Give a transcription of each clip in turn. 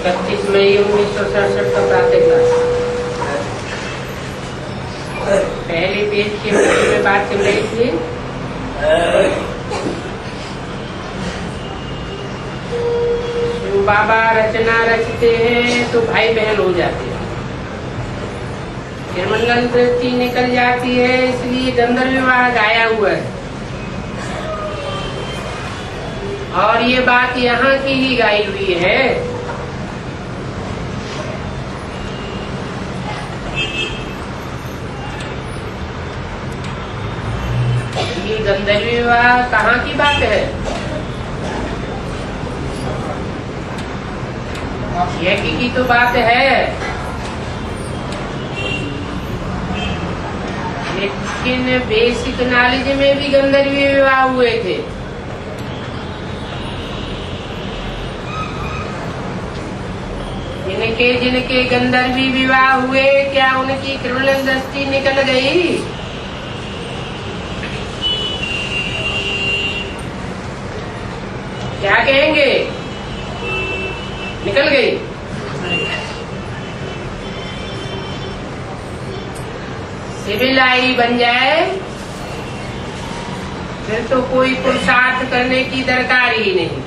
31 मई 1967 का प्रातः क्लास। पहले पेज के बारे में बात चल रही थी। जो बाबा रचना रचते हैं तो भाई बहन हो जाते हैं, निर्मंगल दृष्टि निकल जाती है, इसलिए गंधर्व विवाह गाया हुआ है। और ये बात यहाँ की ही गाई हुई है। ये गंधर्व विवाह कहाँ की बात है? यह की तो बात है, लेकिन बेसिक नॉलेज में भी गंधर्व विवाह हुए थे। जिनके गंधर्वी विवाह हुए, क्या उनकी क्रिमिनल दृष्टि निकल गई? क्या कहेंगे? निकल गई? सिविल आई बन जाए फिर तो कोई पुरुषार्थ करने की दरकार ही नहीं।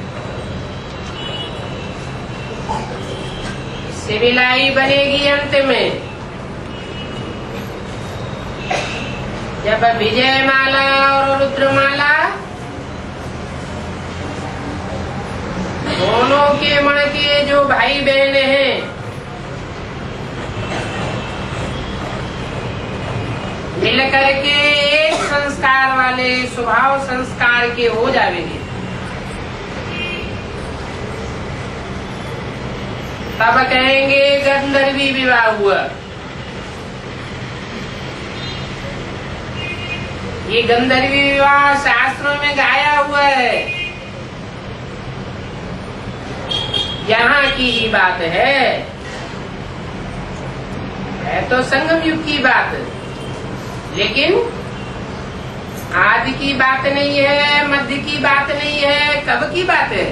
सिविलाई बनेगी अंत में जब विजय माला और रुद्रमाला दोनों के मन के जो भाई बहन हैं मिलकर के एक संस्कार वाले, स्वभाव संस्कार के हो जाएंगे, तब कहेंगे गंधर्वी विवाह हुआ। ये गंधर्वी विवाह शास्त्रों में गाया हुआ है, यहाँ की ही बात है तो संगम युग की बात, लेकिन आदि की बात नहीं है, मध्य की बात नहीं है, कब की बात है?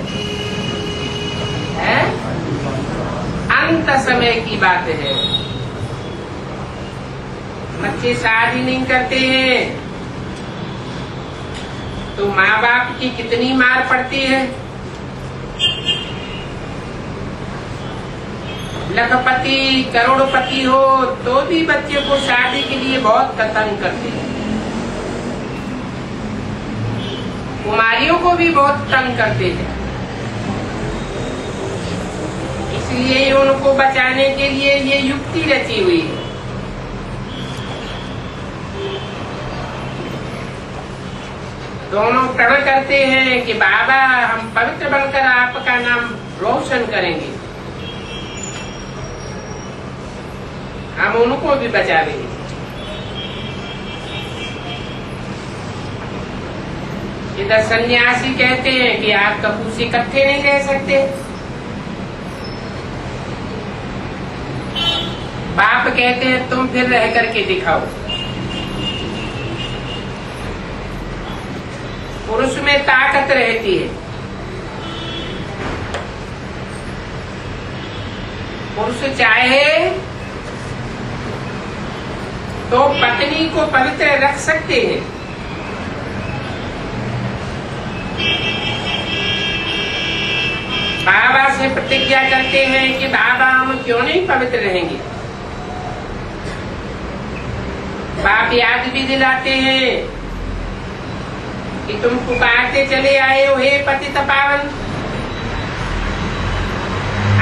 अंत समय की बात है। बच्चे शादी नहीं करते हैं तो माँ बाप की कितनी मार पड़ती है। लखपति करोड़पति हो तो भी बच्चे को शादी के लिए बहुत तंग करते हैं, कुमारियों को भी बहुत तंग करते हैं। इसलिए उनको बचाने के लिए ये युक्ति रची हुई है। दोनों प्रण करते हैं कि बाबा हम पवित्र बनकर आपका नाम रोशन करेंगे, हम उनको भी बचा देंगे। इधर सन्यासी कहते हैं कि आप कपूर से इकट्ठे नहीं रह सकते, बाप कहते हैं तुम फिर रह करके दिखाओ। पुरुष में ताकत रहती है, पुरुष चाहे तो पत्नी को पवित्र रख सकते हैं, बाबा से प्रतिज्ञा करते हैं कि बाबा हम क्यों नहीं पवित्र रहेंगे। बाप याद भी दिलाते हैं कि तुम पुकारते चले आए हो हे पतित पावन,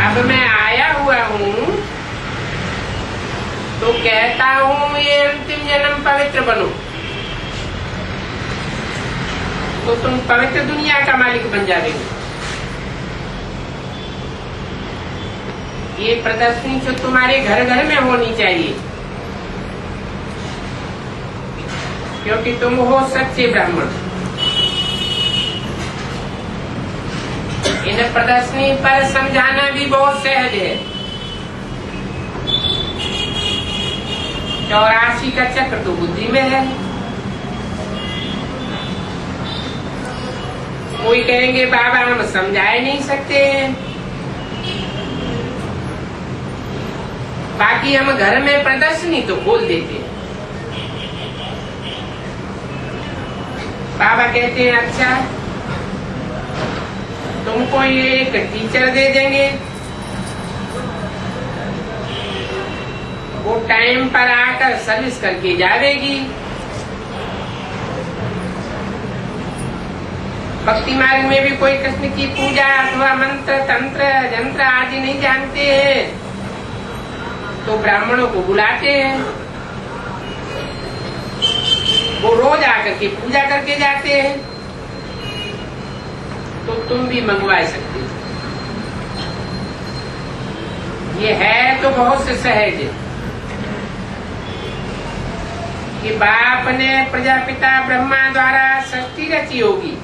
अब मैं आया हुआ हूँ तो कहता हूँ ये अंतिम जन्म पवित्र बनो, तो तुम पवित्र दुनिया का मालिक बन जाओगे। ये प्रदर्शनी तो तुम्हारे घर घर में होनी चाहिए, क्योंकि तुम हो सच्चे ब्राह्मण। इन प्रदर्शनी पर समझाना भी बहुत सहज है। 84 का चक्र तो बुद्धि में है। कोई कहेंगे बाबा हम समझाए नहीं सकते हैं, बाकी हम घर में प्रदर्शनी तो खोल देते हैं। बाबा कहते हैं अच्छा तुमको ये एक टीचर दे देंगे, वो टाइम पर आकर सर्विस करके जाएगी। भक्ति मार्ग में भी कोई कृष्ण की पूजा अथवा मंत्र तंत्र यंत्र आदि नहीं जानते हैं तो ब्राह्मणों को बुलाते हैं, वो रोज आकर के पूजा करके जाते हैं, तो तुम भी मंगवा सकते हो। ये है तो बहुत से सहज कि बाप ने प्रजापिता ब्रह्मा द्वारा सृष्टि रची होगी,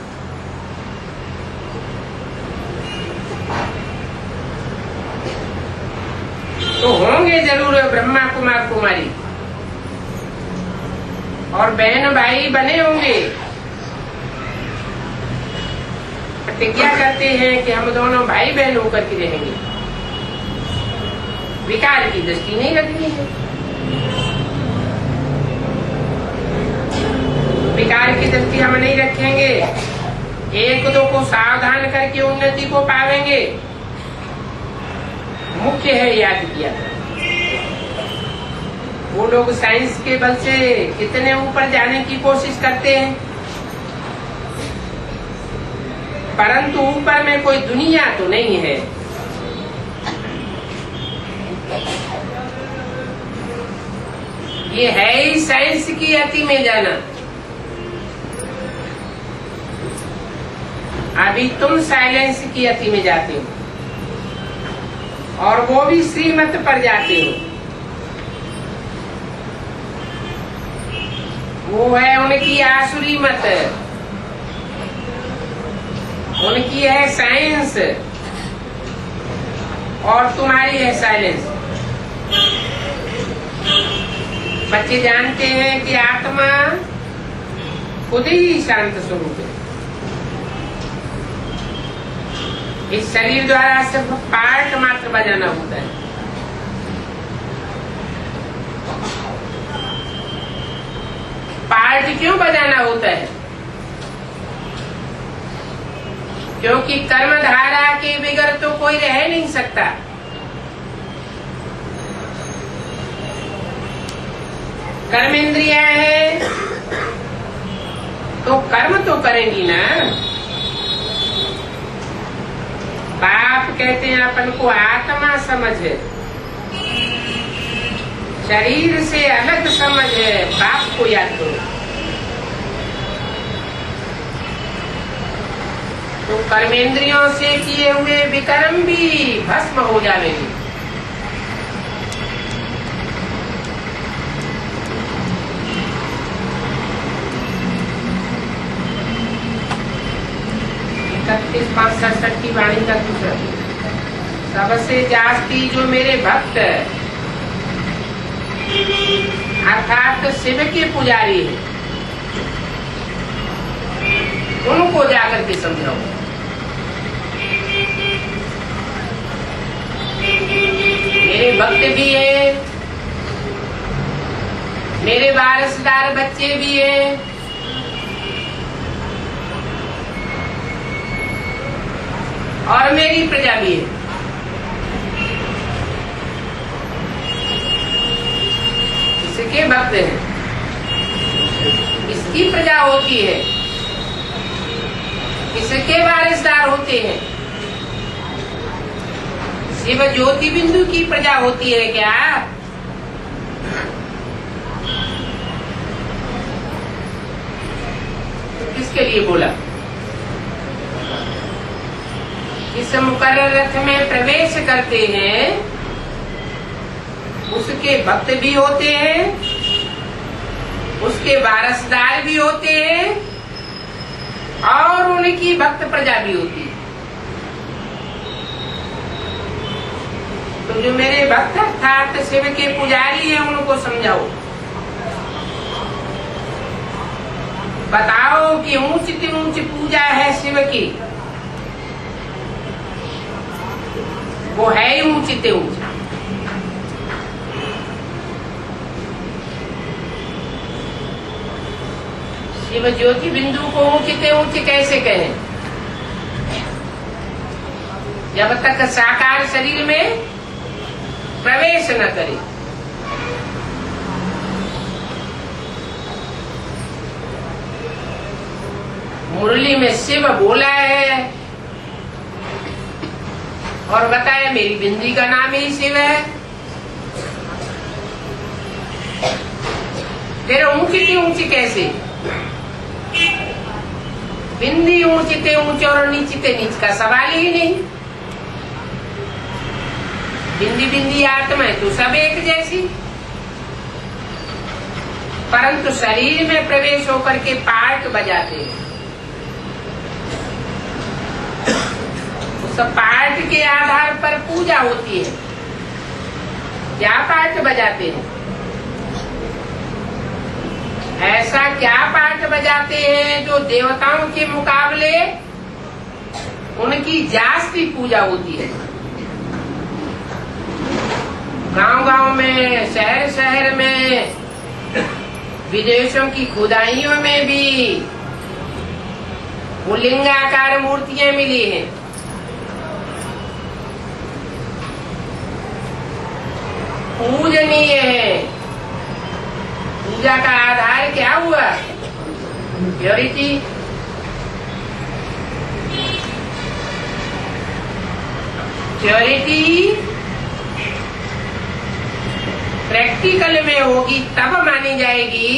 तो होंगे जरूर ब्रह्मा कुमार कुमारी और बहन भाई बने होंगे। प्रतिज्ञा करते हैं कि हम दोनों भाई बहन होकर के रहेंगे, विकार की दृष्टि नहीं रखनी है। विकार की दृष्टि हम नहीं रखेंगे, एक दो को सावधान करके उन्नति को पावेंगे, मुख्य है याद किया। वो लोग साइंस के बल से कितने ऊपर जाने की कोशिश करते हैं, परंतु ऊपर में कोई दुनिया तो नहीं है। ये है ही साइंस की अति में जाना। अभी तुम साइलेंस की अति में जाते हो और वो भी श्रीमत पर जाते हो। वो है उनकी आसुरी मत, उनकी है साइंस और तुम्हारी है साइलेंस। बच्चे जानते हैं कि आत्मा खुद ही शांत स्वरूप है। इस शरीर द्वारा सिर्फ पार्ट मात्र बजाना होता है। पार्ट क्यों बजाना होता है? क्योंकि कर्मधारा के बिगड़ तो कोई रह नहीं सकता। कर्मेंद्रियां है तो कर्म तो करेंगी ना। बाप कहते हैं अपन को आत्मा समझ है, शरीर से अलग समझ है, बाप को याद करो। तो कर्मेंद्रियों से किए हुए विकर्म भी भस्म हो जाएंगे। इकतीस 567 की वाणी का दूसरा, सबसे जास्ती जो मेरे भक्त अर्थात शिव के पुजारी है, उनको जाकर के समझाओ। मेरे भक्त भी है, मेरे वारसदार बच्चे भी हैं, और मेरी प्रजा भी है। इसके भक्त हैं, इसकी प्रजा होती है, इसके वारिसदार होते हैं। शिव ज्योति बिंदु की प्रजा होती है क्या? तो किसके लिए बोला? इस मुकर्रर रथ में प्रवेश करते हैं, उसके भक्त भी होते हैं, उसके वारसदार भी होते हैं, और उनकी भक्त प्रजा भी होती है। तो जो मेरे भक्त अर्थात शिव के पुजारी हैं, उनको समझाओ, बताओ कि ऊंची ऊंची पूजा है शिव की, वो है ही ऊंची ऊंची। शिव ज्योति बिंदु को ऊंचते ऊंचे कैसे कहें जब तक साकार शरीर में प्रवेश न करे। मुरली में शिव बोला है और बताया मेरी बिंदी का नाम ही शिव है। तेरा ऊंचते ऊंचे कैसे? बिंदी ऊंचते ऊंचे और नीचते नीच का सवाल ही नहीं। बिंदी बिंदी आत्मा है तो सब एक जैसी, परंतु शरीर में प्रवेश होकर के पार्ट बजाते हैं। उस पार्ट के आधार पर पूजा होती है। क्या पार्ट बजाते हैं? ऐसा क्या पार्ट बजाते हैं जो देवताओं के मुकाबले उनकी जास्ती पूजा होती है। गांव गांव में, शहर शहर में, विदेशों की खुदाइयों में भी वो लिंगाकार मूर्तियां मिली हैं। पूजनीय है। पूजा का आधार क्या हुआ? प्योरिटी। प्योरिटी प्रैक्टिकल में होगी तब मानी जाएगी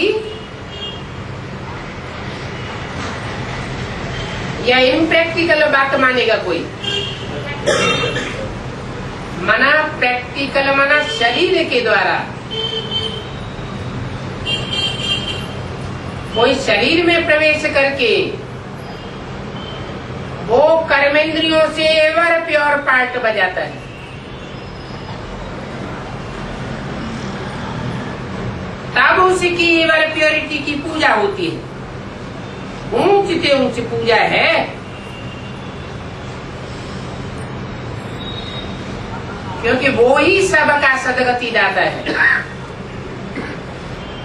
या इम्प्रैक्टिकल बात मानेगा कोई? मना प्रैक्टिकल मना शरीर के द्वारा। कोई शरीर में प्रवेश करके वो कर्मेंद्रियों से एवर प्योर पार्ट बजाता है। तब उसकी एवर प्योरिटी की पूजा होती है। ऊंचते ऊंच पूजा है। क्योंकि वो ही सबका सदगति दाता है,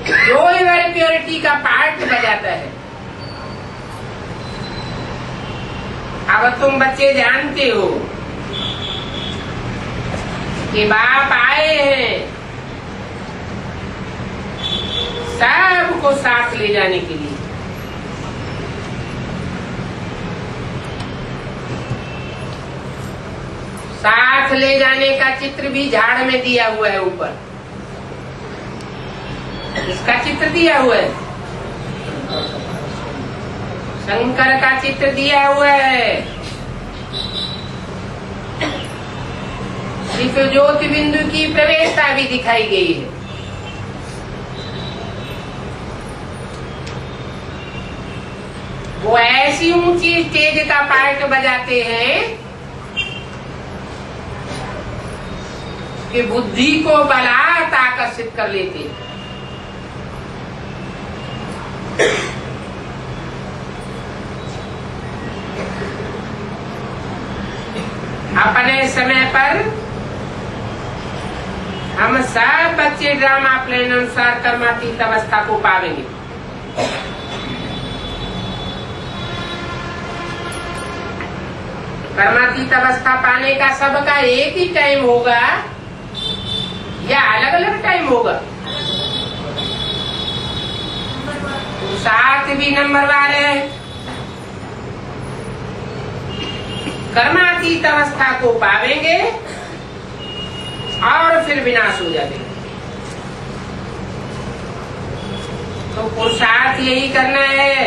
जो एवर प्योरिटी का पार्ट बजाता है। अब तुम बच्चे जानते हो कि बाप आए हैं सबको साथ ले जाने के लिए। साथ ले जाने का चित्र भी झाड़ में दिया हुआ है। ऊपर इसका चित्र दिया हुआ है, शंकर का चित्र दिया हुआ है, शिव ज्योति बिंदु की प्रवेशता भी दिखाई गई है। वो ऐसी ऊंची स्टेज का पार्ट बजाते हैं कि बुद्धि को बलात् आकर्षित कर लेते हैं। अपने समय पर हम सब बच्चे ड्रामा प्लान अनुसार कर्मातीत अवस्था को पावेंगे। कर्मातीत अवस्था पाने का सबका एक ही टाइम होगा या अलग अलग टाइम होगा? सात भी नंबर वाले कर्मातीत अवस्था को पावेंगे और फिर विनाश हो जाएंगे। तो पुरुषार्थ यही करना है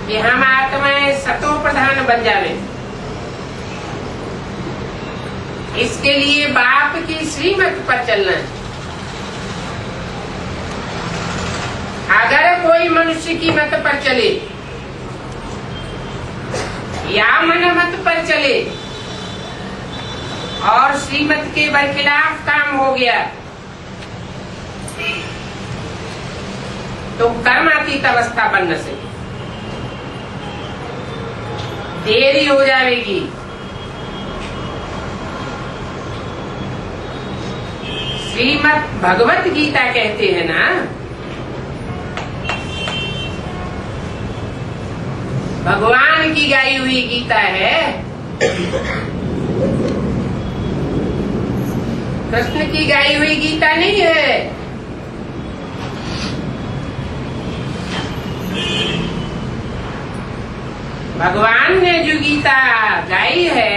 कि हम आत्माएं सतो प्रधान बन जावे। इसके लिए बाप की श्रीमत पर चलना है। अगर कोई मनुष्य की मत पर चले या मन मत पर चले और श्रीमत के बरखिलाफ काम हो गया तो कर्मातीत अवस्था बन न सके, देरी हो जाएगी। श्रीमद् भगवत गीता कहते हैं ना भगवान की गाई हुई गीता है, कृष्ण की गाई हुई गीता नहीं है। भगवान ने जो गीता गाई है,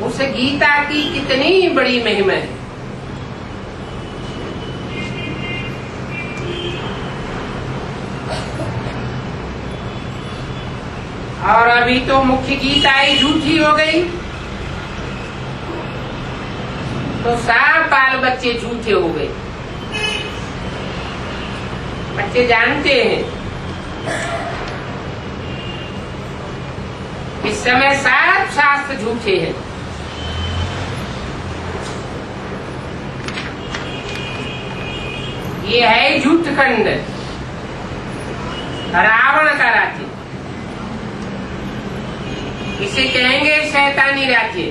उस गीता की कितनी बड़ी महिमा है। और अभी तो मुख्य गीता ही झूठी हो गई, तो सब बाल बच्चे झूठे हो गए। बच्चे जानते हैं इस समय सब शास्त्र झूठे हैं। ये है झूठ खंड, रावण का राज्य, इसे कहेंगे शैतानी राज्य।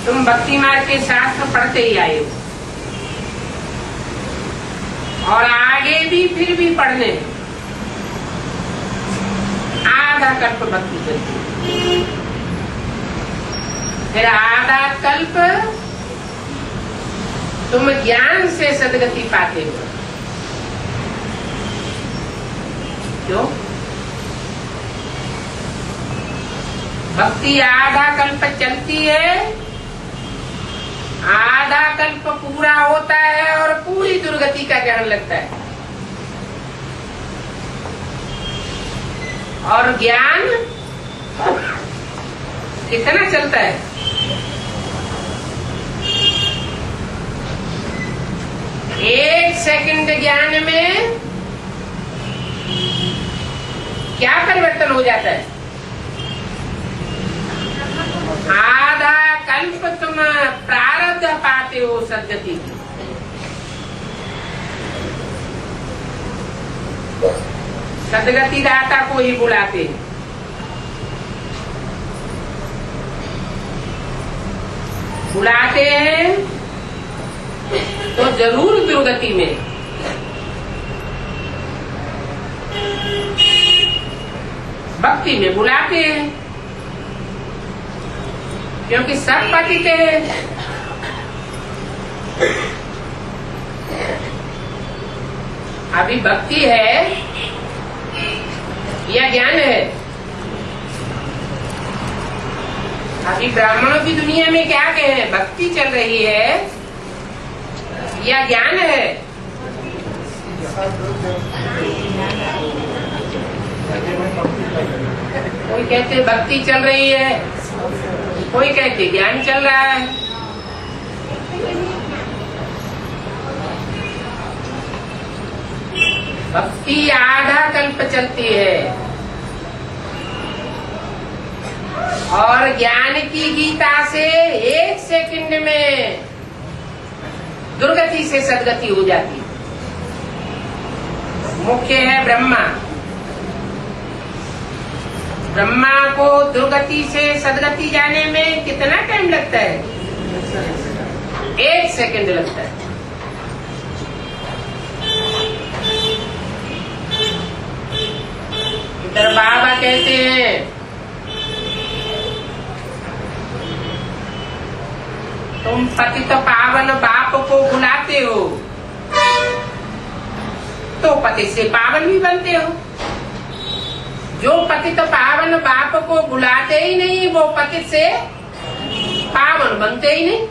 तुम भक्ति मार्ग के शास्त्र पढ़ते ही आए हो और आगे भी फिर भी पढ़ने। आधा कल्प भक्ति करती, फिर आधा कल्प तुम ज्ञान से सदगति पाते हो। क्यों? भक्ति आधा कल्प चलती है, आधा कल्प पूरा होता है और पूरी दुर्गति का ग्रहण लगता है। और ज्ञान कितना चलता है? एक सेकंड ज्ञान में क्या परिवर्तन हो जाता है? आधा कल्प तुम प्रारब्ध पाते हो सदगति की। सदगति दाता को ही बुलाते हैं। बुलाते हैं तो जरूर दुर्गति में। भक्ति में बुलाते हैं क्योंकि सब पतित है। अभी भक्ति है या ज्ञान है? अभी ब्राह्मणों की दुनिया में क्या कहे, भक्ति चल रही है या ज्ञान है? कोई कहते भक्ति चल रही है, कोई कहते ज्ञान चल रहा है। भक्ति आधा कल्प चलती है और ज्ञान की गीता से एक सेकंड में दुर्गति से सदगति हो जाती है। मुख्य है ब्रह्मा। ब्रह्मा को दुर्गति से सदगति जाने में कितना टाइम लगता है? एक सेकंड लगता है। इधर बाबा कहते हैं तुम पतित पावन बाप को बुलाते हो तो पति से पावन भी बनते हो। जो पतित पावन बाप को बुलाते ही नहीं, वो पतित से पावन बनते ही नहीं।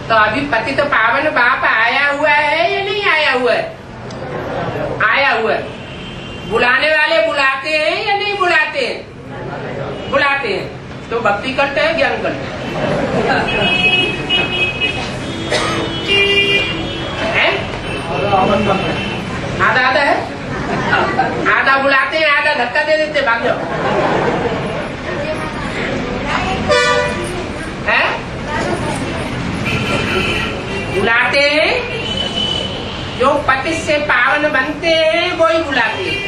तो अभी पतित पावन बाप आया हुआ है या नहीं आया हुआ है? आया हुआ है। बुलाने वाले बुलाते हैं या नहीं बुलाते हैं? बुलाते हैं। तो भक्ति करते हैं, ज्ञान करते हैं? आधा आधा है। आधा बुलाते हैं, आधा धक्का दे देते, भाग जाओ। है? बुलाते हैं, जो पतित से पावन बनते हैं वो ही बुलाते हैं।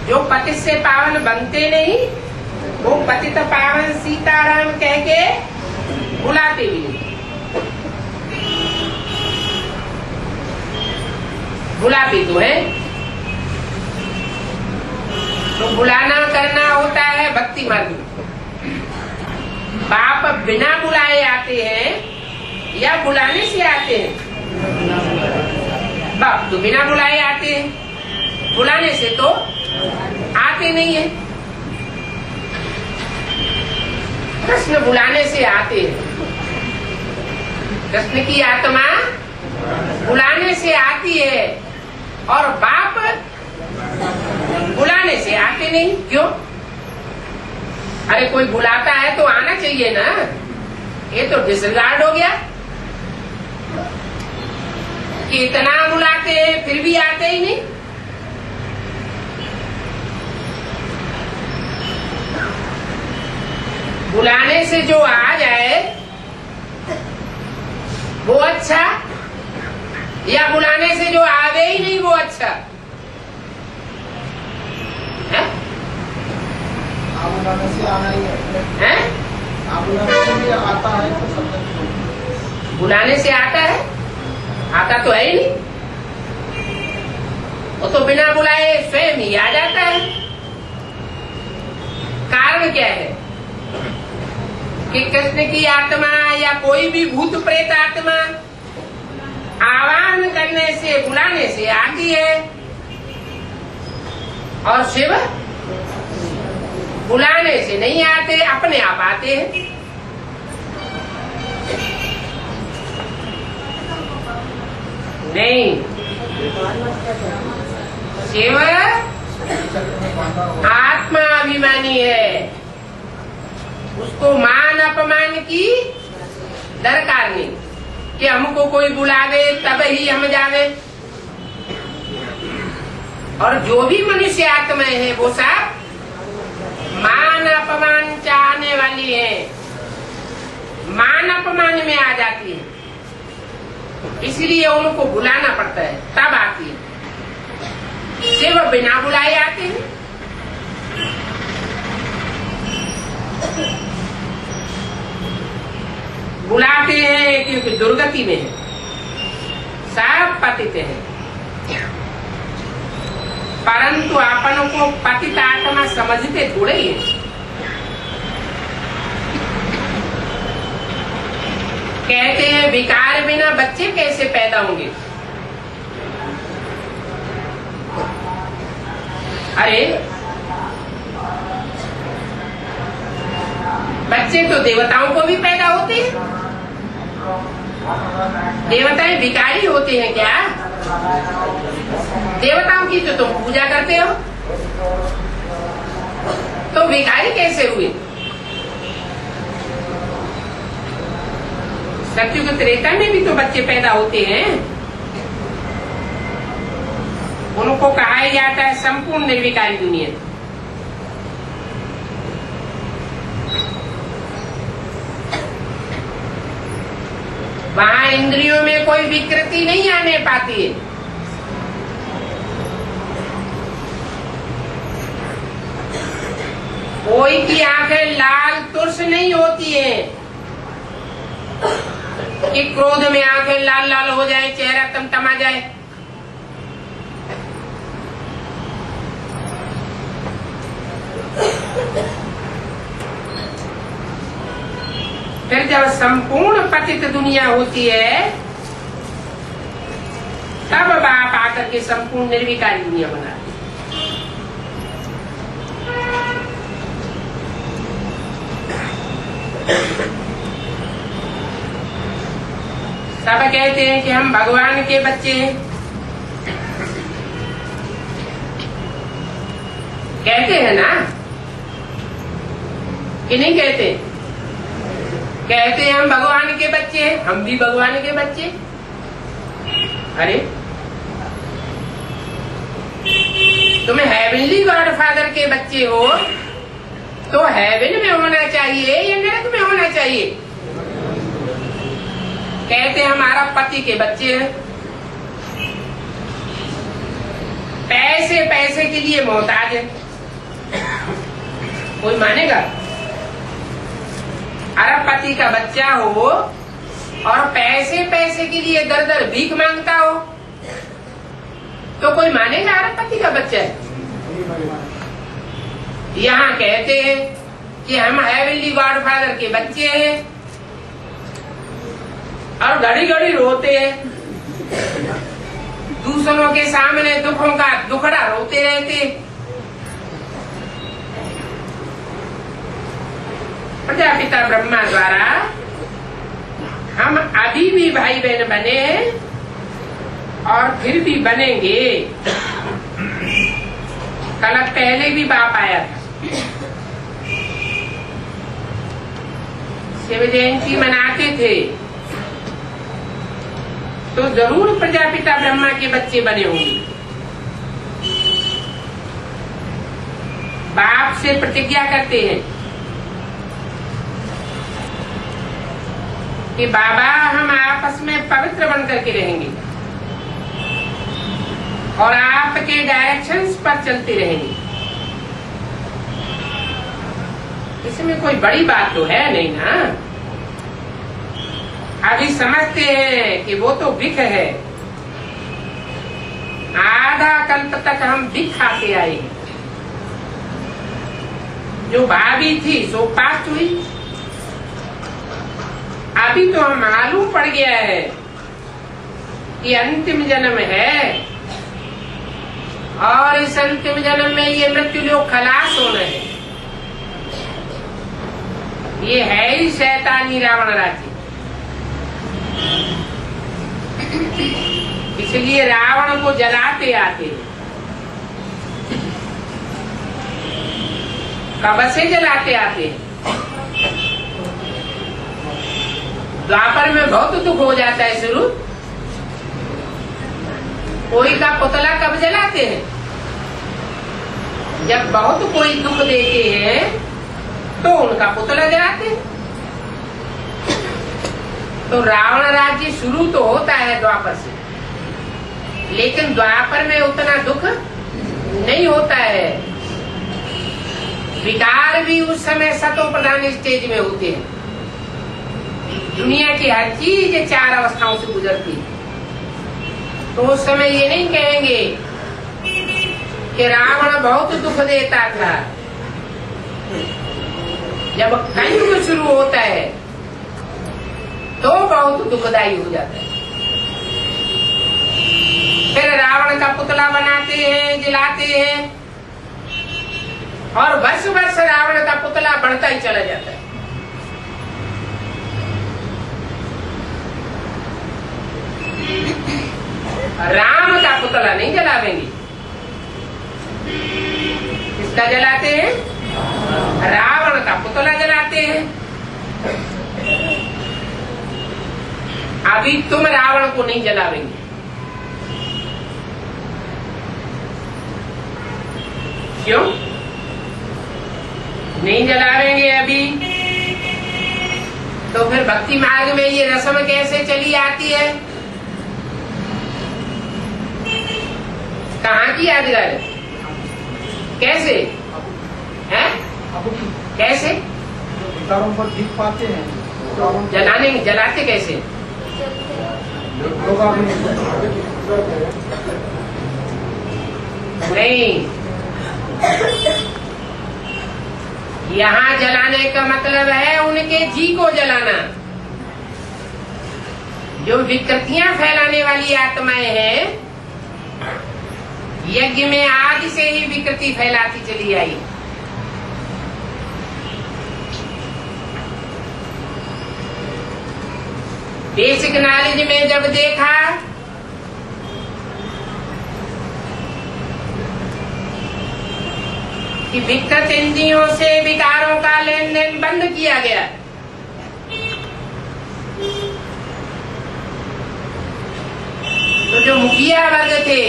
जो पतित से पावन बनते नहीं, वो पतित पावन सीताराम कह के बुलाते भी नहीं। बुलाते तो है। तो बुलाना करना होता है भक्ति मार्ग में। बाप बिना बुलाए आते हैं या बुलाने से आते हैं? बाप तो बिना बुलाए आते हैं, बुलाने से तो आते नहीं है। कृष्ण बुलाने से आते हैं। कृष्ण की आत्मा बुलाने से आती है और बाप बुलाने से आते नहीं। क्यों? अरे कोई बुलाता है तो आना चाहिए ना, ये तो डिसरिगार्ड हो गया कि इतना बुलाते हैं फिर भी आते ही नहीं। बुलाने से जो आ जाए वो अच्छा, या बुलाने से जो आवे ही नहीं वो अच्छा है? बुलाने से आना ही है। बुलाने से भी आता है तो सब। बुलाने से आता है, आता तो है ही नहीं। वो तो बिना बुलाए स्वयं ही आ जाता है। कारण क्या है कि कृष्ण की आत्मा या कोई भी भूत प्रेत आत्मा आह्वान करने से बुलाने से आती है और शिव बुलाने से नहीं आते, अपने आप आते हैं। नहीं, शिव आत्मा अभिमानी है, उसको मान अपमान की दरकार नहीं कि हमको कोई बुलावे तब ही हम जावे। और जो भी मनुष्य आत्माएं हैं वो सब मान अपमान चाहने वाली है, मान अपमान में आ जाती है, इसलिए उनको बुलाना पड़ता है तब आती है। शिव बिना बुलाए आते हैं। बुलाते हैं क्योंकि दुर्गति में है, सब पतित है, परंतु अपन को पतित आत्मा समझते थोड़े ही है। कहते हैं विकार बिना बच्चे कैसे पैदा होंगे? अरे बच्चे तो देवताओं को भी पैदा होते हैं। देवताएं विकारी होते हैं क्या? देवताओं की तो तुम पूजा करते हो, तो विकारी कैसे हुए? सत्युग त्रेता में भी तो बच्चे पैदा होते हैं। उनको कहा जाता है संपूर्ण निर्विकारी दुनिया। वहां इंद्रियों में कोई विकृति नहीं आने पाती है। कोई की आंखें लाल तुर्स नहीं होती है कि क्रोध में आंखें लाल लाल हो जाए, चेहरा तमतमा जाए। फिर जब संपूर्ण पतित दुनिया होती है तब बाप आकर के संपूर्ण निर्विकारी दुनिया बनाती है। सब कहते हैं कि हम भगवान के बच्चे हैं, कहते हैं ना कि नहीं कहते? कहते हैं हम भगवान के बच्चे हैं, हम भी भगवान के बच्चे। अरे तुम हेवनली गॉडफादर के बच्चे हो तो हेवन में होना चाहिए या नरक में होना चाहिए? कहते हैं हमारा पति के बच्चे हैं, पैसे पैसे के लिए मोहताज है। कोई मानेगा? अरबपति का बच्चा हो और पैसे पैसे के लिए दर दर भीख मांगता हो तो कोई मानेगा अरबपति का बच्चा है? यहाँ कहते हैं कि हम हेवनली गॉडफादर के बच्चे हैं और घड़ी घड़ी रोते हैं, दूसरों के सामने दुखों का दुखड़ा रोते रहते। प्रजापिता ब्रह्मा द्वारा हम अभी भी भाई बहन बने हैं और फिर भी बनेंगे। कल पहले भी बाप आया था, शिव जयंती मनाते थे, तो जरूर प्रजापिता ब्रह्मा के बच्चे बने होंगे। बाप से प्रतिज्ञा करते हैं कि बाबा हम आपस में पवित्र बन करके रहेंगे और आपके डायरेक्शंस पर चलते रहेंगे। इसमें कोई बड़ी बात तो है नहीं ना। अभी समझते हैं कि वो तो विख है, आधा कल्प तक हम विख खाते आए। जो भाभी थी सो पास्ट हुई, अभी तो हम मालूम पड़ गया है कि अंतिम जन्म है और इस अंतिम जन्म में ये मृत्यु लोग खलास होना है। ये है ही शैतानी रावण राज्य। इसलिए रावण को जलाते आते। कब से जलाते आते? द्वापर में बहुत दुख हो जाता है शुरू। कोई का पुतला कब जलाते हैं? जब बहुत कोई दुख देते हैं तो उनका पुतला जलाते हैं। तो रावण राज्य शुरू तो होता है द्वापर से, लेकिन द्वापर में उतना दुख नहीं होता है। विकार भी उस समय सतो प्रधान स्टेज में होते हैं। दुनिया की हर चीज 4 अवस्थाओं से गुजरती है। तो उस समय ये नहीं कहेंगे कि रावण बहुत दुख देता था। जब कलयुग शुरू होता है तो बहुत दुखदायी हो जाता है। फिर रावण का पुतला बनाते हैं, जलाते हैं और वर्ष वर्ष रावण का पुतला बढ़ता ही चला जाता है। राम का पुतला नहीं जलावेंगे। किसका जलाते हैं? रावण का पुतला जलाते हैं। अभी तुम रावण को नहीं जलावेंगे। क्यों नहीं जलावेंगे अभी? तो फिर भक्ति मार्ग में ये रस्म कैसे चली आती है? कहाँ की यादगार है? कैसे है? कैसे विकारों पर जीत पाते हैं? जलाते कैसे? नहीं, यहाँ जलाने का मतलब है उनके जी को जलाना। जो विकृतियां फैलाने वाली आत्माएं हैं, यज्ञ में आग से ही विकृति फैलाती चली आई। बेसिक नॉलेज में जब देखा कि विकृत इंद्रियों से विकारों का लेन देन बंद किया गया, तो जो मुखिया वर्ग थे,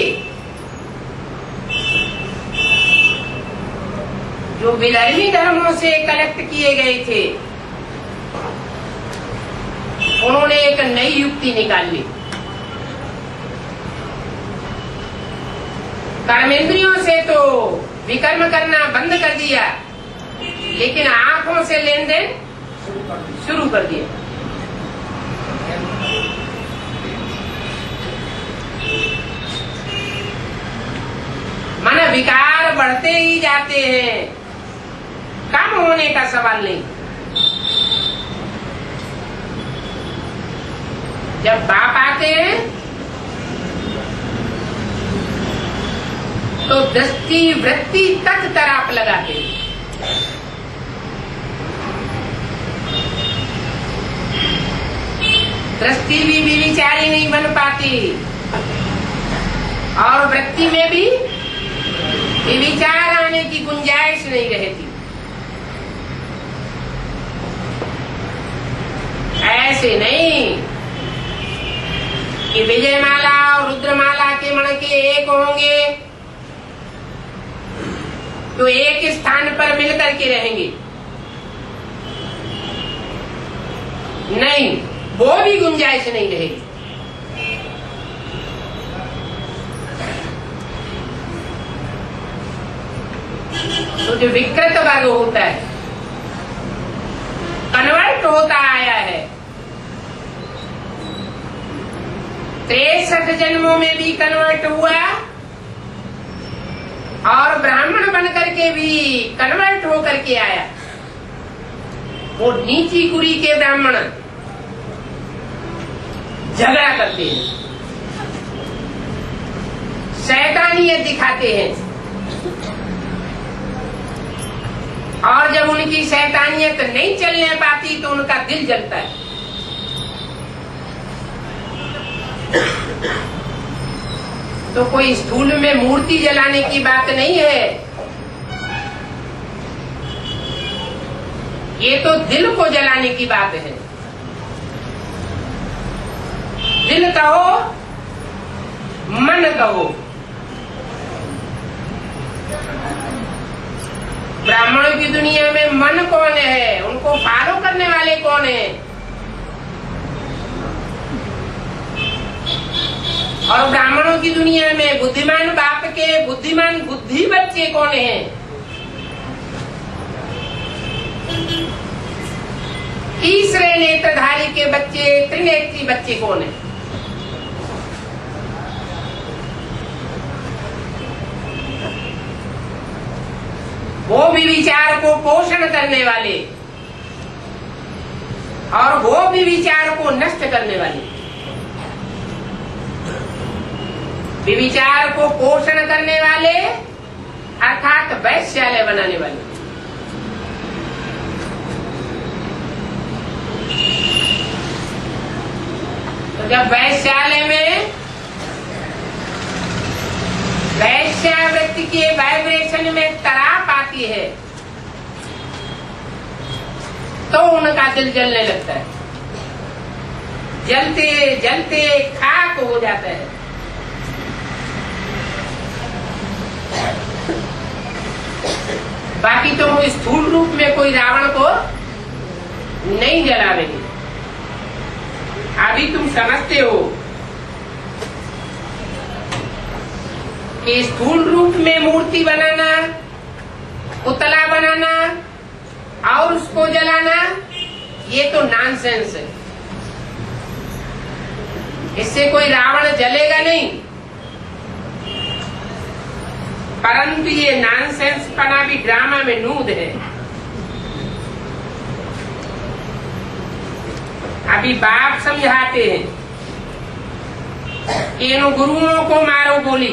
जो विधर्मी धर्मों से कलेक्ट किए गए थे, उन्होंने एक नई युक्ति निकाल ली। कर्मेंद्रियों से तो विकर्म करना बंद कर दिया, लेकिन आंखों से लेन देन शुरू कर दिया। विकार बढ़ते ही जाते हैं, कम होने का सवाल नहीं। जब बाप आते हैं तो दृष्टि वृत्ति तक तराप लगाते हैं। दृष्टि भी विचारी नहीं बन पाती और वृत्ति में भी विचार आने की गुंजाइश नहीं रहती। ऐसे नहीं कि विजयमाला और रुद्रमाला के मण के एक होंगे तो एक स्थान पर मिलकर के रहेंगे, नहीं, वो भी गुंजाइश नहीं रहेगी। तो जो विकृत वर्ग होता है, कन्वर्ट होता आया है, 63 जन्मों में भी कन्वर्ट हुआ और ब्राह्मण बन करके भी कन्वर्ट होकर के आया। वो नीची कुरी के ब्राह्मण झगड़ा करते हैं, शैतानियत दिखाते हैं, और जब उनकी शैतानियत नहीं चलने पाती तो उनका दिल जलता है। तो कोई स्थूल में मूर्ति जलाने की बात नहीं है, ये तो दिल को जलाने की बात है। दिल कहो, मन कहो। ब्राह्मणों की दुनिया में मन कौन है, उनको फॉलो करने वाले कौन है, और ब्राह्मणों की दुनिया में बुद्धिमान बाप के बुद्धिमान बुद्धि बच्चे कौन हैं? तीसरे नेत्रधारी के बच्चे, त्रिनेत्री बच्चे कौन हैं? वो भी विचार को पोषण करने वाले और वो भी विचार को नष्ट करने वाले। विचार को पोषण करने वाले अर्थात वैश्यालय बनाने वाले। तो जब वैश्यालय में वैश्यावृत्ति के वाइब्रेशन में तराप आती है तो उनका दिल जलने लगता है, जलते जलते खाक हो जाता है। बाकी तो वो स्थूल रूप में कोई रावण को नहीं जलावेंगे। अभी तुम समझते हो कि स्थूल रूप में मूर्ति बनाना, पुतला बनाना और उसको जलाना, ये तो नॉनसेंस है। इससे कोई रावण जलेगा नहीं, परंतु ये नॉनसेंस पना भी ड्रामा में नूद है। अभी बाप समझाते हैं कि इन गुरुओं को मारो गोली।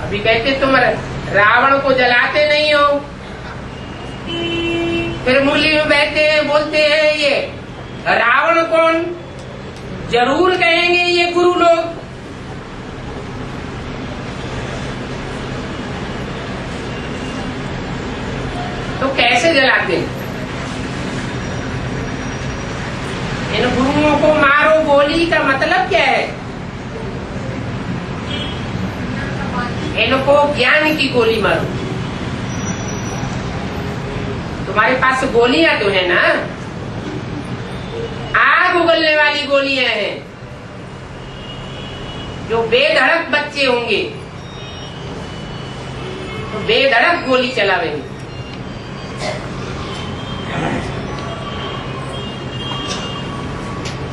अभी कहते तुम रावण को जलाते नहीं हो, फिर मुरली में बैठते हैं, बोलते हैं ये रावण कौन? जरूर कहेंगे ये गुरु लोग। तो कैसे जलाते हैं? इन गुरुओं को मारो गोली का मतलब क्या है? इनको ज्ञान की गोली मारो। तुम्हारे पास गोलियां तो है ना, आग उगलने वाली गोलियां हैं, जो बेधड़क बच्चे होंगे तो बेधड़क गोली चलावेंगे।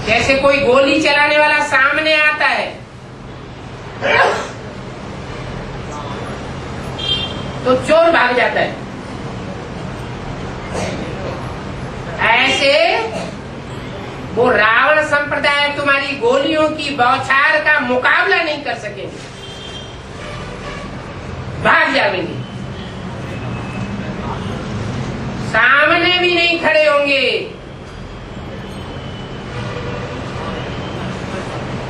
जैसे कोई गोली चलाने वाला सामने आता है तो चोर भाग जाता है, ऐसे वो रावण संप्रदाय तुम्हारी गोलियों की बौछार का मुकाबला नहीं कर सकेंगे, भाग जाएंगे, सामने भी नहीं खड़े होंगे।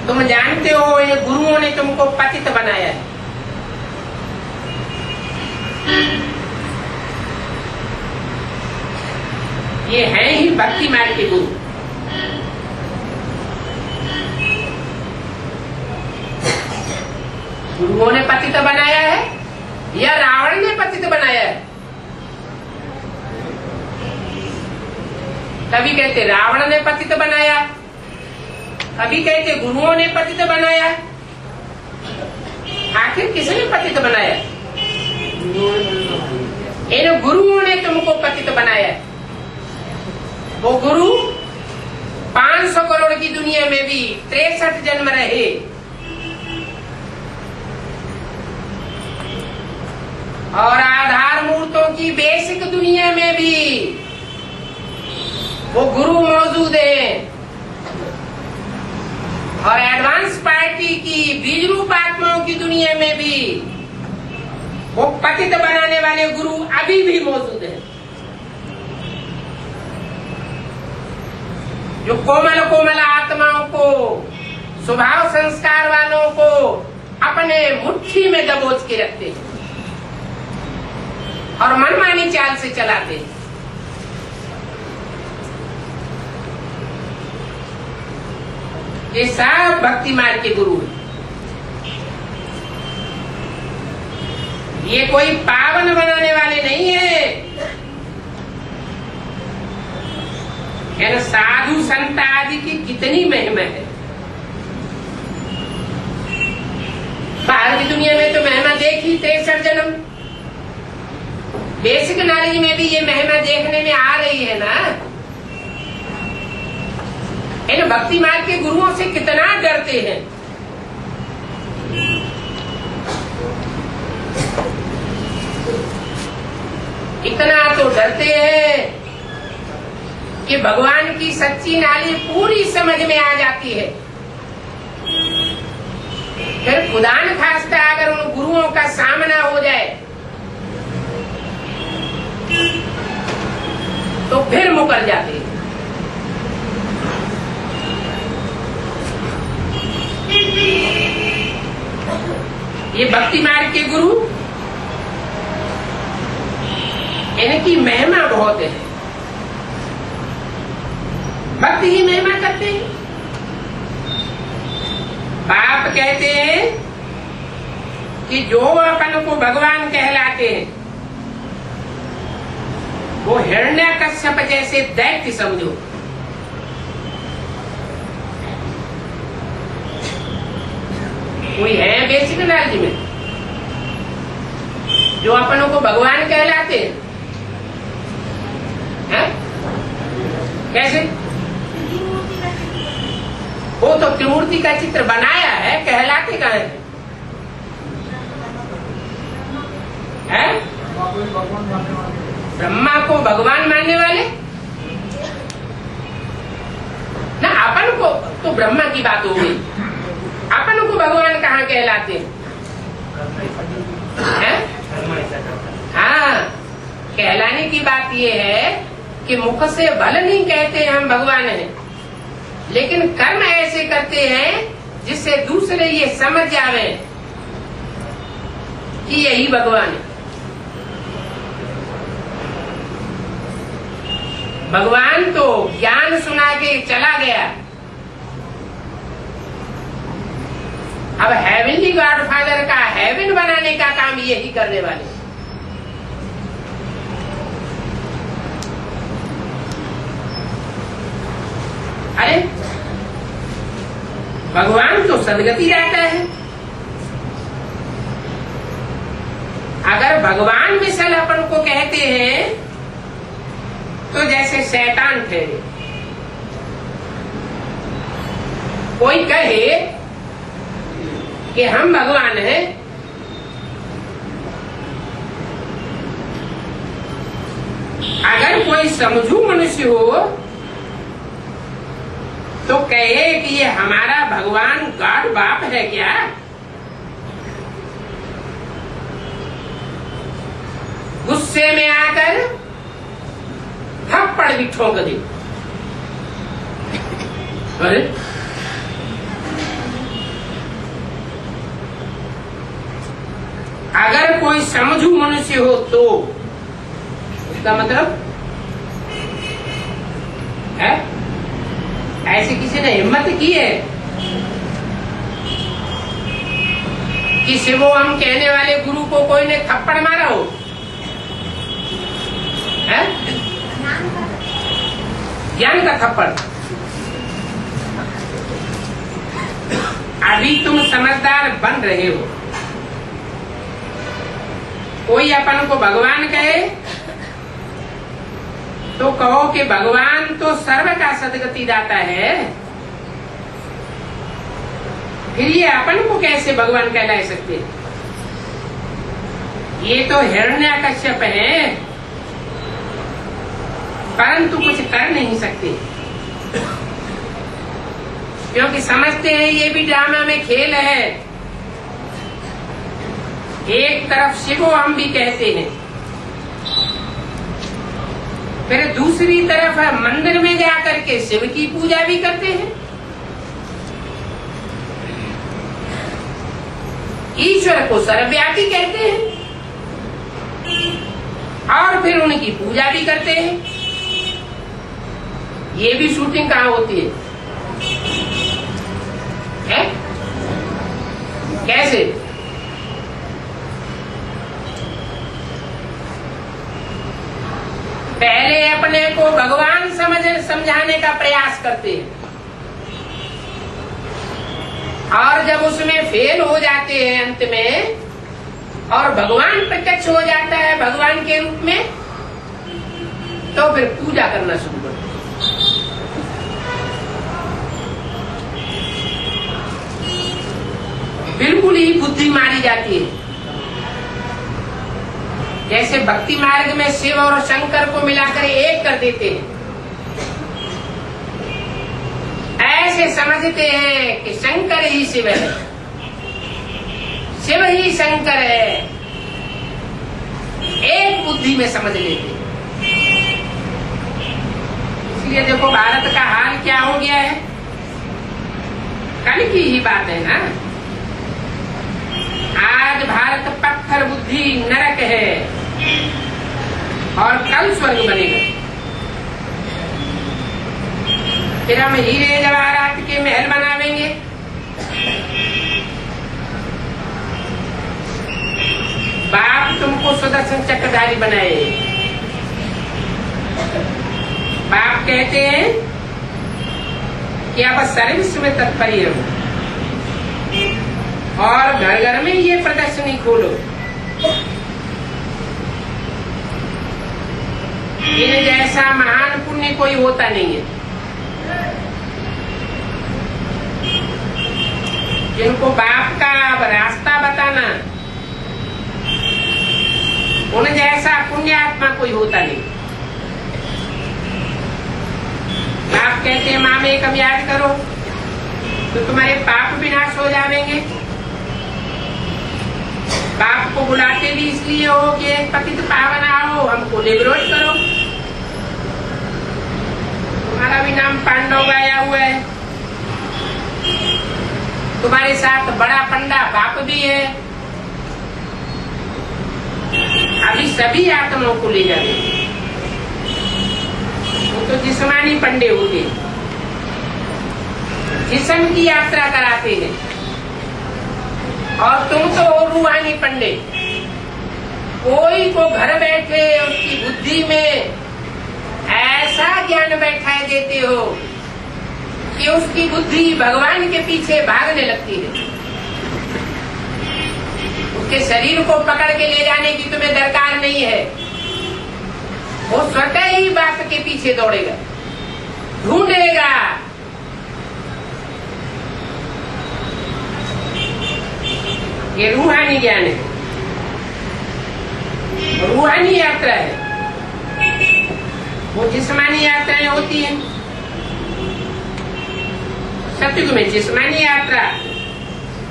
तुम जानते हो ये गुरुओं ने तुमको पतित बनाया है। ये हैं ही भक्ति मार्ग के गुरु। गुरुओं ने पतित बनाया है या रावण ने पतित बनाया है? कभी कहते रावण ने पतित बनाया, कभी कहते गुरुओं ने पतित बनाया। आखिर किसने पतित बनाया? इन गुरुओं ने तुमको पतित बनाया। वो गुरु 500 करोड़ की दुनिया में भी 63 जन्म रहे, और आधार मूर्तों की बेसिक दुनिया में भी वो गुरु मौजूद है, और एडवांस पार्टी की बीज रूप आत्माओं की दुनिया में भी वो पतित बनाने वाले गुरु अभी भी मौजूद है, जो कोमल कोमल आत्माओं को, स्वभाव संस्कार वालों को अपने मुट्ठी में दबोच के रखते हैं और मनमानी चाल से चलाते हैं। ये सब भक्ति मार्ग के गुरु हैं। ये कोई पावन बनाने वाले नहीं है। साधु संत आदि की कितनी महिमा है। बाहर की दुनिया में तो महिमा देखी 63 जन्म, बेसिक नॉलेज में भी ये महिमा देखने में आ रही है ना। इन भक्ति मार्ग के गुरुओं से कितना डरते हैं। इतना तो डरते हैं कि भगवान की सच्ची नाली पूरी समझ में आ जाती है। फिर खुदा न खास्ता अगर उन गुरुओं का सामना हो जाए तो फिर मुकर जाते हैं। ये भक्ति मार्ग के गुरु, इनकी महिमा बहुत है। भक्ति ही महिमा करते हैं। बाप कहते हैं कि जो अपन को भगवान कहलाते हैं वो हिरण्यकश्यप जैसे दैत्य समझो। कोई है बेसिक नॉलेज में जो अपनों को भगवान कहलाते हैं? कैसे? वो तो त्रिमूर्ति का चित्र बनाया है, कहलाते कहाँ है? ब्रह्मा को भगवान मानने वाले ना। अपन को तो ब्रह्मा की बात हो गई, अपन को भगवान कहाँ कहलाते हैं? हाँ, कहलाने की बात ये है कि मुख से भले नहीं कहते हम भगवान हैं, लेकिन कर्म ऐसे करते हैं जिससे दूसरे ये समझ जावे कि यही भगवान है। भगवान तो ज्ञान सुना के चला गया। अब हेवनली गॉडफादर का हेवन बनाने का काम यही करने वाले। अरे भगवान तो सदगति रहता है। अगर भगवान मिसल अपन को कहते हैं तो जैसे शैतान ठहरे। कोई कहे कि हम भगवान हैं, अगर कोई समझू मनुष्य हो तो कहे कि ये हमारा भगवान गॉड बाप है क्या? गुस्से में आकर थप्पड़ भी ठोक दे। अरे अगर कोई समझू मनुष्य हो तो इसका मतलब है ऐसी किसी ने हिम्मत की है कि शिवो हम कहने वाले गुरु को कोई ने थप्पड़ मारा हो? है ज्ञान का थप्पड़। अभी तुम समझदार बन रहे हो। कोई अपन को भगवान कहे तो कहो कि भगवान तो सर्व का सदगति दाता है, फिर ये अपन को कैसे भगवान कहला सकते? ये तो हिरण्यकश्यप है, परंतु कुछ कर नहीं सकते, क्योंकि समझते हैं ये भी ड्रामा में खेल है। एक तरफ शिवो हम भी कहते हैं, फिर दूसरी तरफ मंदिर में जाकर के शिव की पूजा भी करते हैं। ईश्वर को सर्वव्यापी कहते हैं और फिर उनकी पूजा भी करते हैं। ये भी शूटिंग कहाँ होती है? कैसे? पहले अपने को भगवान समझाने का प्रयास करते हैं और जब उसमें फेल हो जाते हैं अंत में और भगवान प्रत्यक्ष हो जाता है भगवान के रूप में, तो फिर पूजा करना शुरू करते हैं। बिल्कुल ही बुद्धि मारी जाती है। जैसे भक्ति मार्ग में शिव और शंकर को मिलाकर एक कर देते हैं, ऐसे समझते हैं कि शंकर ही शिव है, शिव ही शंकर है, एक बुद्धि में समझ लेते हैं। इसलिए देखो भारत का हाल क्या हो गया है, कल की ही बात है ना। आज भारत पत्थर बुद्धि नरक है और कल स्वर्ग बनेगा। फिर हम हीरे जवाहरात के महल बनावेंगे, बाप तुमको सुदर्शन चक्रधारी बनाए। बाप कहते हैं कि आप सर्विस में तत्पर रहो और घर घर में ये प्रदर्शनी खोलो। इन जैसा महान पुण्य कोई होता नहीं है। जिनको बाप का रास्ता बताना, उन जैसा पुण्य आत्मा कोई होता नहीं। बाप कहते हैं माँ में कब याद करो तो तुम्हारे पाप विनाश हो जाएंगे। बाप को बुलाते भी इसलिए हो कि एक पतित पावन आओ, हमको लिबरेट करो। तुम्हारा भी नाम पांडव गाया हुआ है, तुम्हारे साथ बड़ा पंडा बाप भी है। अभी सभी आत्माओं को ले जाते, वो तो जिस्मानी पंडे होते, जिस्म की यात्रा कराते हैं, और तुम तो रूहानी पंडे। कोई को घर बैठे उसकी बुद्धि में ऐसा ज्ञान बैठाए देते हो कि उसकी बुद्धि भगवान के पीछे भागने लगती है। उसके शरीर को पकड़ के ले जाने की तुम्हें दरकार नहीं है, वो स्वतः ही बाप के पीछे दौड़ेगा, ढूंढेगा ये रूहानी ज्ञान है, रूहानी यात्रा है। वो जिस्मानी यात्राएं होती हैं। सतयुग में जिस्मानी यात्रा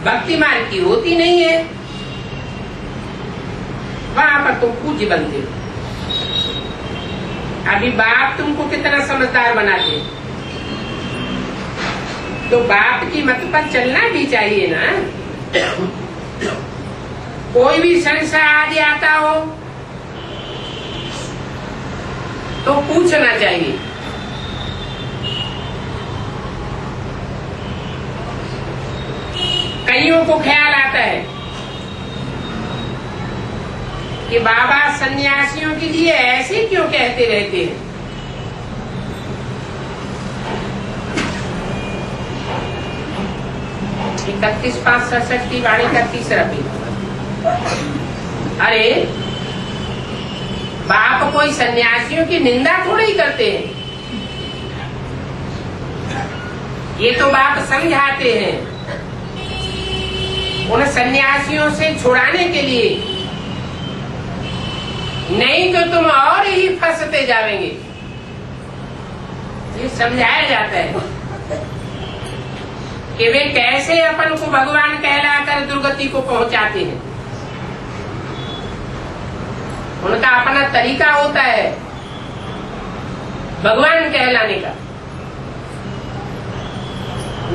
भक्ति मार्ग की होती नहीं है। वहां पर तुम पूज्य बनते हो। अभी बाप तुमको कितना समझदार बनाते हैं, तो बाप की मत पर चलना भी चाहिए ना। कोई भी संशय आदि आता हो तो पूछना चाहिए। कईयों को ख्याल आता है कि बाबा सन्यासियों के लिए ऐसे क्यों कहते रहते हैं। इकतीस 567 की वाणी का तीसरा पेज। अरे बाप कोई सन्यासियों की निंदा थोड़ी ही करते हैं। ये तो बाप समझाते हैं उन सन्यासियों से छुड़ाने के लिए, नहीं तो तुम और ही फंसते जाएंगे। ये समझाया जाता है कि वे कैसे अपन को भगवान कहलाकर दुर्गति को पहुंचाते हैं। उनका अपना तरीका होता है भगवान कहलाने का।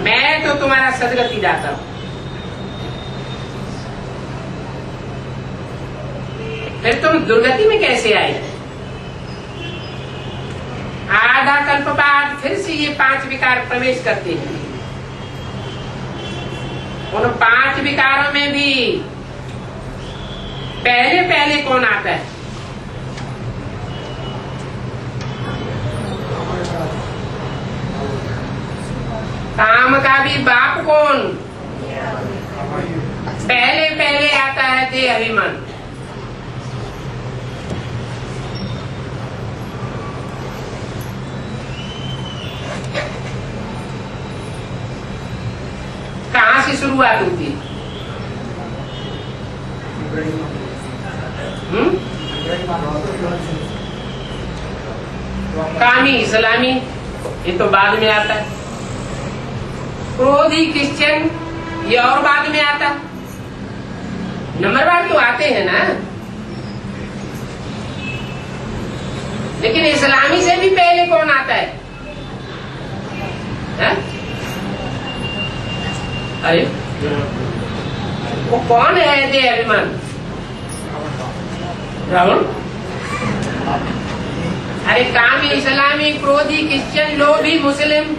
मैं तो तुम्हारा सदगति दाता हूं। फिर तुम दुर्गति में कैसे आए? आधा कल्प बाद फिर से ये 5 विकार प्रवेश करते हैं। उन 5 विकारों में भी पहले पहले कौन आता है? काम का भी बाप कौन? पहले पहले आता है देह अभिमान। कहां से शुरुआत होती है? कामी इस्लामी, ये तो बाद में आता है। क्रोधी क्रिश्चियन, ये और बाद में आता। नंबरवार तो आते हैं ना, लेकिन इस्लामी से भी पहले कौन आता है? अरे वो कौन है देह अभिमान? रावण। अरे कामी इस्लामी क्रोधी क्रिश्चियन लोभी मुस्लिम,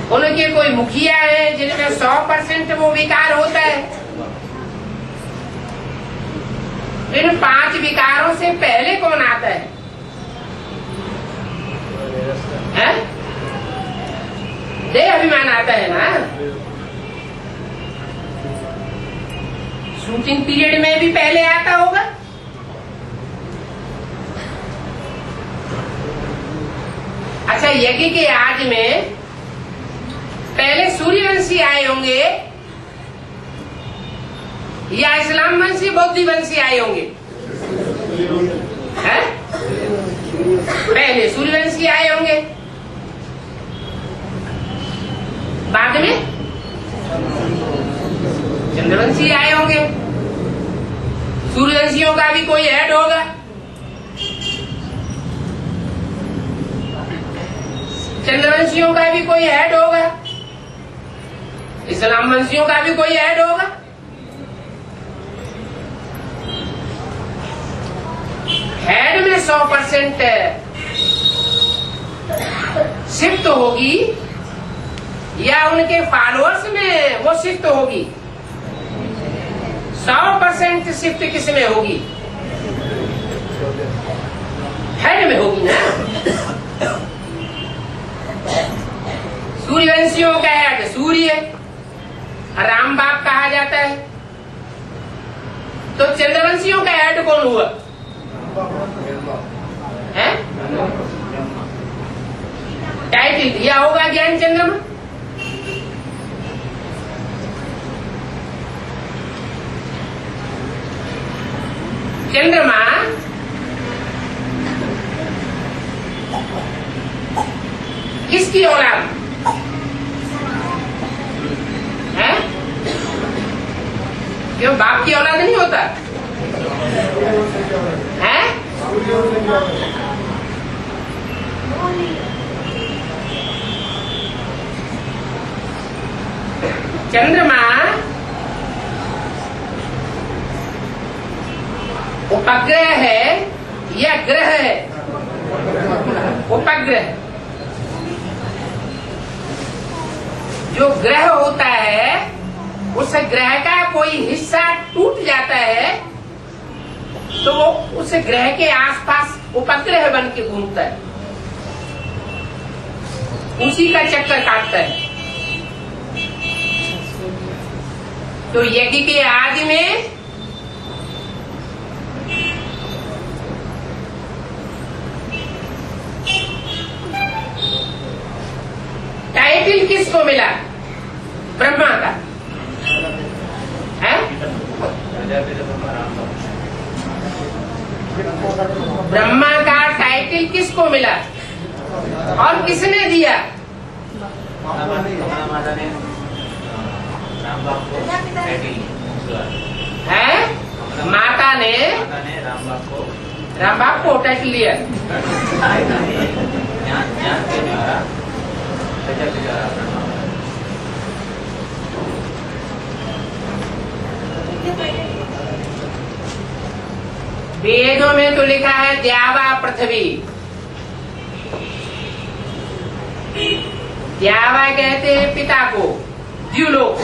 उनके कोई मुखिया है जिनमें 100% वो विकार होता है। इन 5 विकारों से पहले कौन आता है? देह अभिमान आता है ना। शूटिंग पीरियड में भी पहले आता होगा। अच्छा, यज्ञ के आज में पहले सूर्यवंशी आए होंगे या इस्लाम वंशी बौद्ध वंशी आए होंगे? हैं? पहले सूर्यवंशी आए होंगे, बाद में चंद्रवंशी आए होंगे। सूर्यवंशियों का भी कोई हेड होगा। चंद्रवंशियों का भी कोई हेड होगा। इस्लाम वंशियों का भी कोई हेड होगा। हेड में 100% शिफ्ट होगी या उनके फॉलोअर्स में वो शिफ्ट होगी? 100% शिफ्ट किस में होगी? हेड में होगी ना। सूर्यवंशियों का हेड सूर्य, राम बाप कहा जाता है। तो चंद्रवंशियों का हेड कौन हुआ? है? टाइटल दिया होगा ज्ञान चंद्रमा। चंद्रमा किसकी औलाद है? क्यों बाप की औलाद नहीं होता है? चंद्रमा उपग्रह है या ग्रह है? उपग्रह। जो ग्रह होता है उस ग्रह का कोई हिस्सा टूट जाता है तो वो उस ग्रह के आसपास उपग्रह बन के घूमता है, उसी का चक्कर काटता है। तो यज्ञ के आदि में टाइटल किसको मिला? ब्रह्मा का है? ब्रह्मा का टाइटल किसको मिला और किसने दिया? है? माता ने राम बाप को टाइटल लिया। वेदों में तो लिखा है द्यावा पृथ्वी। द्यावा कहते हैं पिता को, द्युलोक,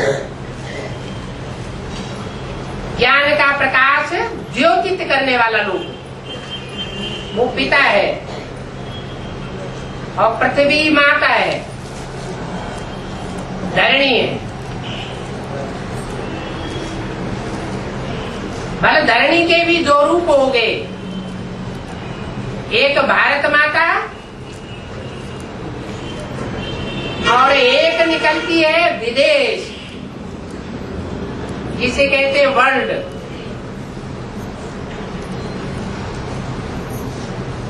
ज्ञान का प्रकाश ज्योतित करने वाला लोग, वो पिता है और पृथ्वी माता है, धरणी है। भले धरणी के भी दो रूप हो गए, एक भारत माता और एक निकलती है विदेश, जिसे कहते हैं वर्ल्ड।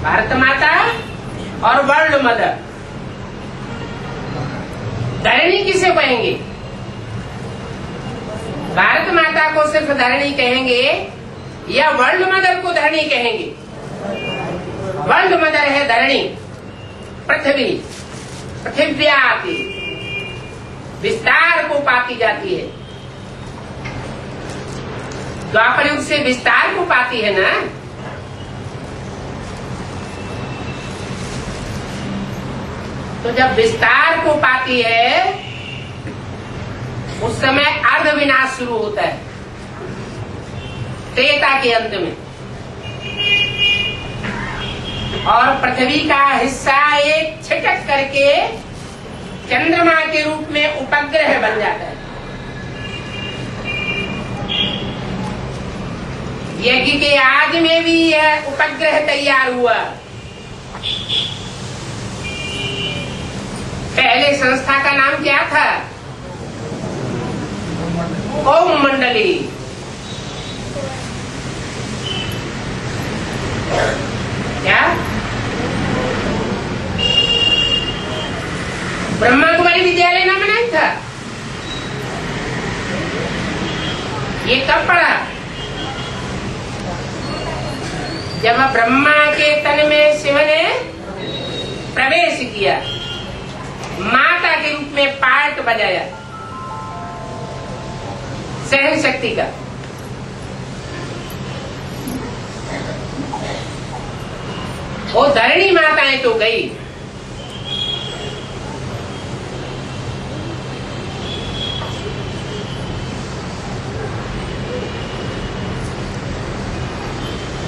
भारत माता और वर्ल्ड मदर। धरणी किसे कहेंगे? भारत माता को सिर्फ धरणी कहेंगे या वर्ल्ड मदर को धरणी कहेंगे? वर्ल्ड मदर है धरणी, पृथ्वी, पृथिव्याति विस्तार को पाती जाती है। द्वापर युग से विस्तार को पाती है ना। तो जब विस्तार को पाती है उस समय अर्ध विनाश शुरू होता है, त्रेता के अंत में। और पृथ्वी का हिस्सा एक छिटक करके चंद्रमा के रूप में उपग्रह बन जाता है। यज्ञ के आदि में भी यह उपग्रह तैयार हुआ। पहले संस्था का नाम क्या था? ओम मंडली। क्या? ब्रह्मा कुमारी विद्यालय नाम नहीं था? ये कब पड़ा? जब ब्रह्मा के तन में शिव ने प्रवेश किया, माता के रूप में पार्ट बजाया सहन शक्ति का। वो धरणी माताएं तो गई,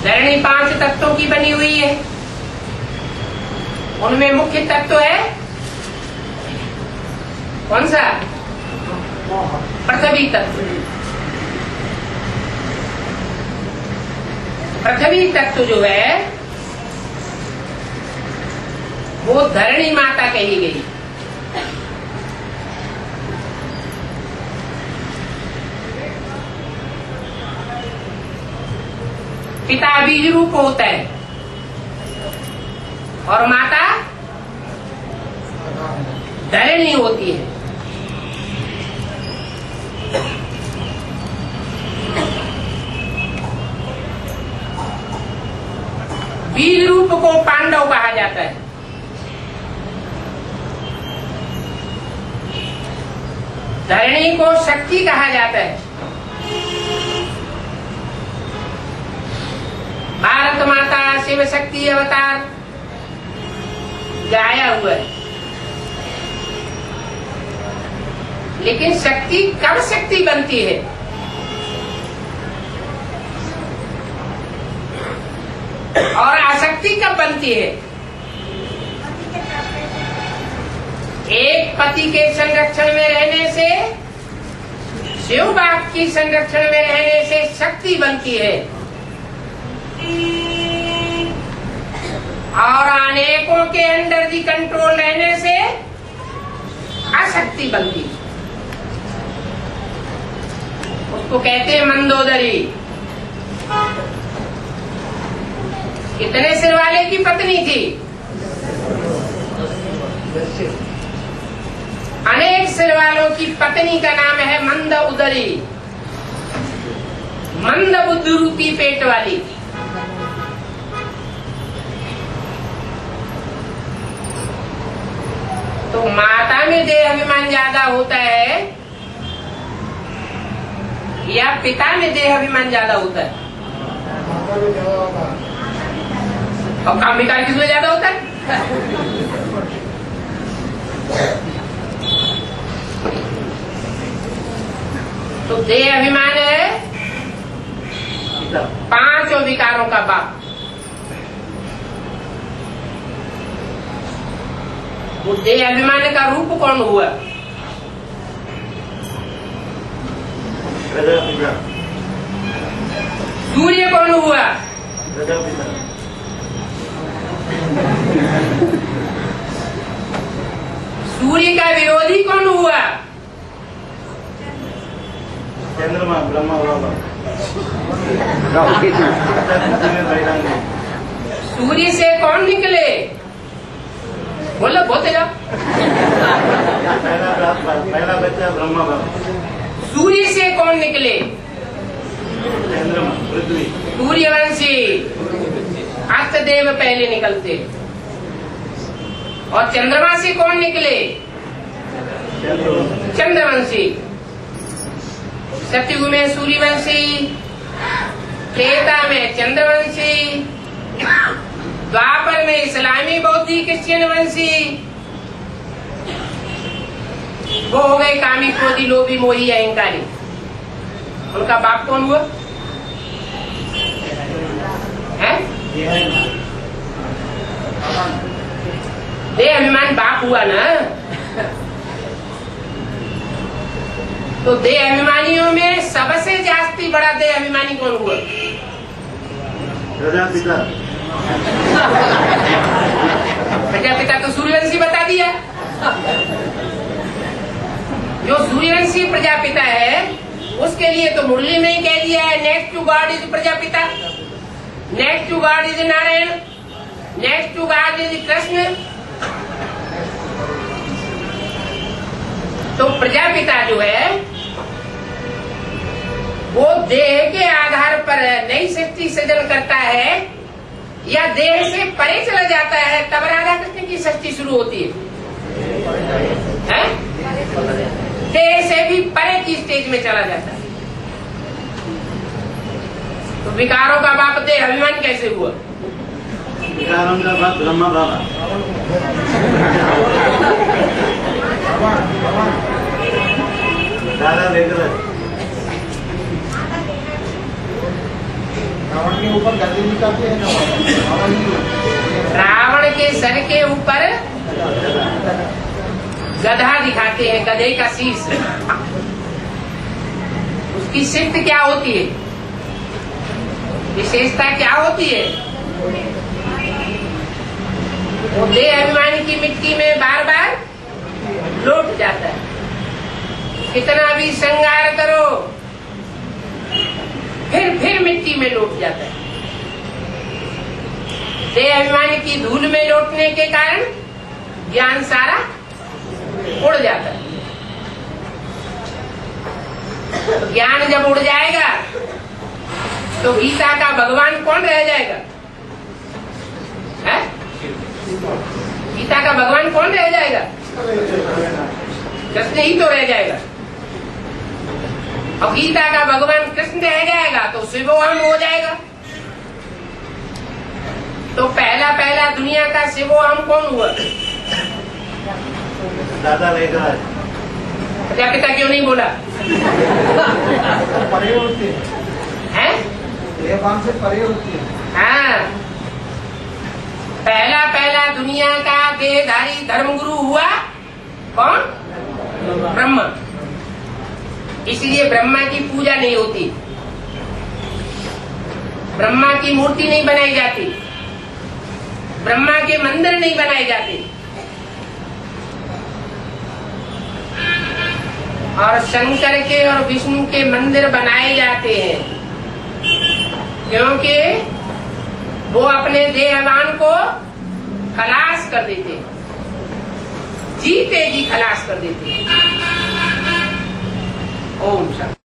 धरणी 5 तत्वों की बनी हुई है। उनमें मुख्य तत्व है कौन सा? पृथ्वी तत्व। पृथ्वी तत्व जो है वो धरणी माता कही गई। पिता बीज रूप होता है और माता धरणी होती है। बीज रूप को पांडव कहा जाता है। धरणी को शक्ति कहा जाता है। भारत माता शिव शक्ति अवतार गाया हुआ है, लेकिन शक्ति कब शक्ति बनती है? और आसक्ति कब बनती है? एक पति के संरक्षण में रहने से, शिव बाप की संरक्षण में रहने से शक्ति बनती है और अनेकों के अंडर दी कंट्रोल रहने से आसक्ति बनती है। उसको कहते हैं मंदोदरी। कितने सिर वाले की पत्नी थी? अनेक सिर वालों की पत्नी का नाम है मंद उदरी, मंद बुद्ध रूपी पेट वाली। तो माता में देह अभिमान ज्यादा होता है या पिता में देह अभिमान ज्यादा होता है? और काम विकार किसमें ज्यादा होता है? तो देह अभिमान है पांचों विकारों का बाप। वो देह अभिमान का रूप कौन हुआ? सूर्य कौन हुआ? सूर्य का विरोधी कौन हुआ? चंद्रमा ब्रह्मा बाबा। सूर्य से कौन निकले? बोलो बोलते जाओ। पहला बच्चा ब्रह्मा बाबा। सूर्य से कौन निकले? चंद्रमा पृथ्वी। सूर्यवंशी अष्टदेव पहले निकलते। और चंद्रमा से कौन निकले? चंद्रवंशी। सतयुग में सूर्यवंशी, त्रेता में चंद्रवंशी, द्वापर में इस्लामी बौद्धी क्रिश्चियन वंशी। वो हो गए कामी क्रोधी लोभी मोही अहंकारी। उनका बाप कौन हुआ? है देह अभिमान बाप हुआ ना। तो देह अभिमानियों में सबसे जास्ती बड़ा देह अभिमानी कौन हुआ? प्रजापिता। प्रजापिता तो सूर्यवंशी बता दिया। जो सूर्यवंशी प्रजापिता है उसके लिए तो मुरली में ही कह दिया है, next to God is Prajapita, next to God is Narayan, next to God is Krishna. तो प्रजापिता जो है वो देह के आधार पर नई सृष्टि सृजन करता है या देह से परे चला जाता है, तब राधा कृष्ण की सृष्टि शुरू होती है? देह से भी परे की स्टेज में चला जाता है। तो विकारों का बाप देह अभिमान कैसे हुआ? विकारों का बाप ब्रह्मा बाबा। दादा लेकर रावण के ऊपर गद्दी निकालते हैं। रावण के सर के ऊपर गधा दिखाते हैं, गधे का शीश। उसकी सिद्ध क्या होती है? विशेषता क्या होती है? वो देह अभिमानी की मिट्टी में बार बार लौट जाता है। कितना भी श्रृंगार करो फिर मिट्टी में लौट जाता है। देह अभिमान की धूल में लौटने के कारण ज्ञान सारा उड़ जाता है। ज्ञान जब उड़ जाएगा तो गीता का भगवान कौन रह जाएगा? है? गीता का भगवान कौन रह जाएगा? कृष्ण ही तो रह जाएगा। और गीता का भगवान कृष्ण रह जाएगा तो शिवोहम हो जाएगा। तो पहला पहला दुनिया का शिवोहम कौन हुआ? दादा लेगा क्या पिता क्यों नहीं बोला? परे होती है? ये काम से परे होती है। हाँ, पहला पहला दुनिया का देहधारी धर्मगुरु हुआ कौन? ब्रह्मा। इसलिए ब्रह्मा की पूजा नहीं होती, ब्रह्मा की मूर्ति नहीं बनाई जाती, ब्रह्मा के मंदिर नहीं बनाए जाते। और शंकर के और विष्णु के मंदिर बनाए जाते हैं, क्योंकि वो अपने देहवान को खलास कर देते, जीते जी खलास कर देते। ओम शांति।